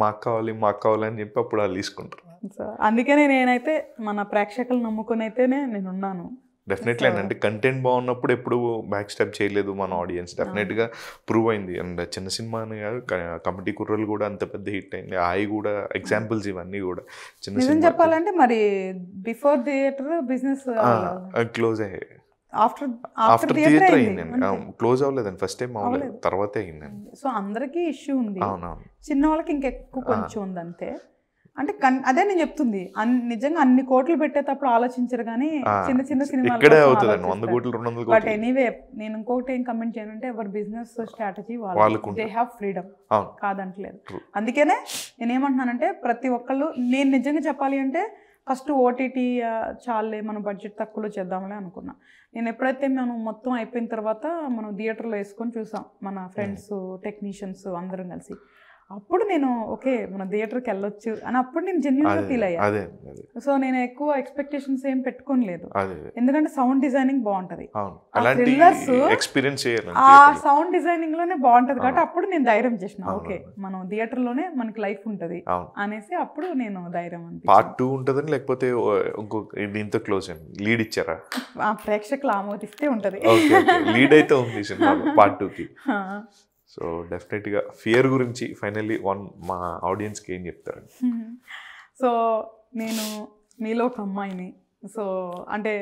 Speaker 1: కావాలి అని చెప్పి అప్పుడు వాళ్ళు తీసుకుంటారు.
Speaker 2: సో అందుకనే నేనైతే మన ప్రేక్షకులు నమ్ముకుని అయితేనే నేను ఉన్నాను.
Speaker 1: డెఫినెట్లీ అంటే కంటెంట్ బాగున్నప్పుడు ఎప్పుడు బ్యాక్ స్టెప్ చేయలేదు మన ఆడియన్స్, డెఫినెట్గా ప్రూవ్ అయింది. అండ్ చిన్న సినిమా అని కాదు, కమిటీ కుర్రలు కూడా అంత పెద్ద హిట్ అయింది. అవి కూడా ఎగ్జాంపుల్స్ ఇవన్నీ కూడా చిన్న
Speaker 2: సినిమా. చెప్పాలంటే మరి బిఫోర్ థియేటర్ బిజినెస్
Speaker 1: క్లోజ్ అయ్యాయి,
Speaker 2: ఆఫ్టర్ థియేటర్
Speaker 1: అయిందండి, క్లోజ్ అవ్వలేదండి ఫస్ట్ టైం అవ్వలేదు, తర్వాతే అయిందండి.
Speaker 2: సో అందరికీ ఇష్యూ ఉంది, చిన్న వాళ్ళకి ఇంకెక్కువ కొంచెం ఉంది అంతే. అంటే అదే నేను చెప్తుంది, నిజంగా అన్ని కోట్లు పెట్టేటప్పుడు ఆలోచించరు కానీ చిన్న చిన్న సినిమాలు. బట్ ఎనీవే నేను ఇంకొకటి ఏం కమెంట్ చేయనంటే ఎవరి బిజినెస్ స్ట్రాటజీ వాళ్ళు దే హ్యావ్ ఫ్రీడమ్, కాదంటలేదు. అందుకనే నేనేమంటున్నానంటే ప్రతి ఒక్కళ్ళు, నేను నిజంగా చెప్పాలి అంటే ఫస్ట్ ఓటీటీ చాలే మనం బడ్జెట్ తక్కువలో చేద్దాంలే అనుకున్నా. నేను ఎప్పుడైతే మనం మొత్తం అయిపోయిన తర్వాత మనం థియేటర్లో వేసుకొని చూసాం మన ఫ్రెండ్స్ టెక్నీషియన్స్ అందరం కలిసి, అప్పుడు నేను ఓకే మనం థియేటర్కి వెళ్ళొచ్చు అని అప్పుడు నేను జెన్యున్గా ఫీల్ అయ్యా.
Speaker 1: అదే
Speaker 2: సో నేను ఎక్కువ ఎక్స్పెక్టేషన్స్ ఏం పెట్టుకోలేదు,
Speaker 1: అదే
Speaker 2: ఎందుకంటే సౌండ్ డిజైనింగ్ బాగుంటది,
Speaker 1: అలాంటి ఎక్స్పీరియన్స్ చేయాలి,
Speaker 2: ఆ సౌండ్ డిజైనింగ్ లోనే బాగుంటది కాబట్టి అప్పుడు నేను ధైర్యం చేసిన ఓకే మనం థియేటర్ లోనే మనకి లైఫ్ ఉంటది అనేసి అప్పుడు నేను ధైర్యం అనిపించింది.
Speaker 1: పార్ట్ 2 ఉంటదని లేకపోతే ఇంకొక దీంతో క్లోజ్ అయింది లీడ్ ఇచ్చారా?
Speaker 2: ఆ ప్రేక్షకులు ఆమోదిస్తే ఉంటది.
Speaker 1: లీడ్ అయితే ఉంది సినిమా పార్ట్ 2కి. సో డెఫినెట్గా ఫియర్ గురించి ఫైనల్లీ మా ఆడియన్స్కి ఏం చెప్తారు?
Speaker 2: సో నేను మీలో ఒక అమ్మాయిని, సో అంటే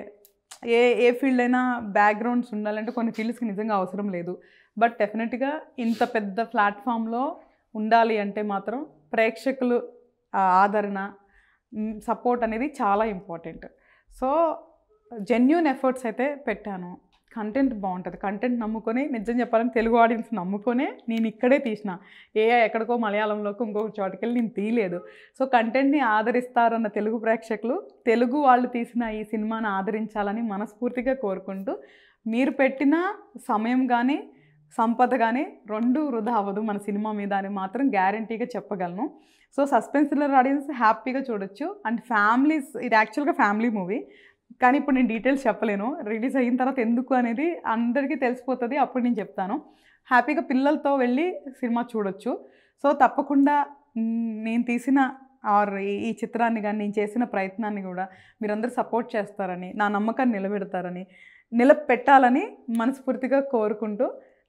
Speaker 2: ఏ ఫీల్డ్ అయినా బ్యాక్గ్రౌండ్స్ ఉండాలంటే కొన్ని ఫీల్డ్స్కి నిజంగా అవసరం లేదు, బట్ డెఫినెట్గా ఇంత పెద్ద ప్లాట్ఫామ్లో ఉండాలి అంటే మాత్రం ప్రేక్షకులు ఆదరణ సపోర్ట్ అనేది చాలా ఇంపార్టెంట్. సో జెన్యూన్ ఎఫర్ట్స్ అయితే పెట్టాను, కంటెంట్ బాగుంటుంది, కంటెంట్ నమ్ముకొని నిజం చెప్పాలని తెలుగు ఆడియన్స్ నమ్ముకొనే నేను ఇక్కడే తీసిన, ఎక్కడికో మలయాళంలోకి ఇంకొక చోటుకెళ్ళి నేను తీయలేదు. సో కంటెంట్ని ఆదరిస్తారన్న తెలుగు ప్రేక్షకులు తెలుగు వాళ్ళు తీసిన ఈ సినిమాని ఆదరించాలని మనస్ఫూర్తిగా కోరుకుంటూ, మీరు పెట్టిన సమయం కానీ సంపద కానీ రెండు వృధా అవ్వదు మన సినిమా మీద అని మాత్రం గ్యారంటీగా చెప్పగలను. సో సస్పెన్స్ థ్రిల్లర్ ఆడియన్స్ హ్యాపీగా చూడొచ్చు, అండ్ ఫ్యామిలీస్, ఇది యాక్చువల్గా ఫ్యామిలీ మూవీ కానీ ఇప్పుడు నేను డీటెయిల్స్ చెప్పలేను, రిలీజ్ అయిన తర్వాత ఎందుకు అనేది అందరికీ తెలిసిపోతుంది, అప్పుడు నేను చెప్తాను. హ్యాపీగా పిల్లలతో వెళ్ళి సినిమా చూడొచ్చు. సో తప్పకుండా నేను తీసిన ఈ చిత్రాన్ని కానీ నేను చేసిన ప్రయత్నాన్ని కూడా మీరందరూ సపోర్ట్ చేస్తారని, నా నమ్మకాన్ని నిలబెట్టాలని మనస్ఫూర్తిగా కోరుకుంటూ,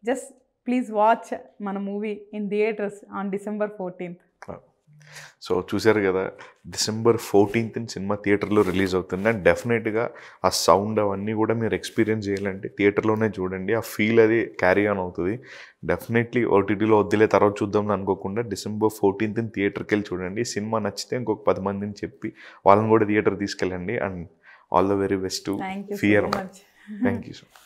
Speaker 2: జస్ట్ ప్లీజ్ వాచ్ మన movie in theatres on December 14th.
Speaker 1: So చూశారు కదా, December 14th సినిమా థియేటర్లో రిలీజ్ అవుతుంది. అండ్ డెఫినెట్గా ఆ సౌండ్ అవన్నీ కూడా మీరు ఎక్స్పీరియన్స్ చేయాలంటే థియేటర్లోనే చూడండి, ఆ ఫీల్ అది క్యారీ ఆన్ అవుతుంది. డెఫినెట్లీ ఓటీటీలో వద్దులే తర్వాత చూద్దాం అనుకోకుండా December 14th థియేటర్కి వెళ్ళి చూడండి. సినిమా నచ్చితే ఇంకొక 10 మందిని చెప్పి వాళ్ళని కూడా థియేటర్ తీసుకెళ్ళండి. And all the very best to fear. Thank you so much.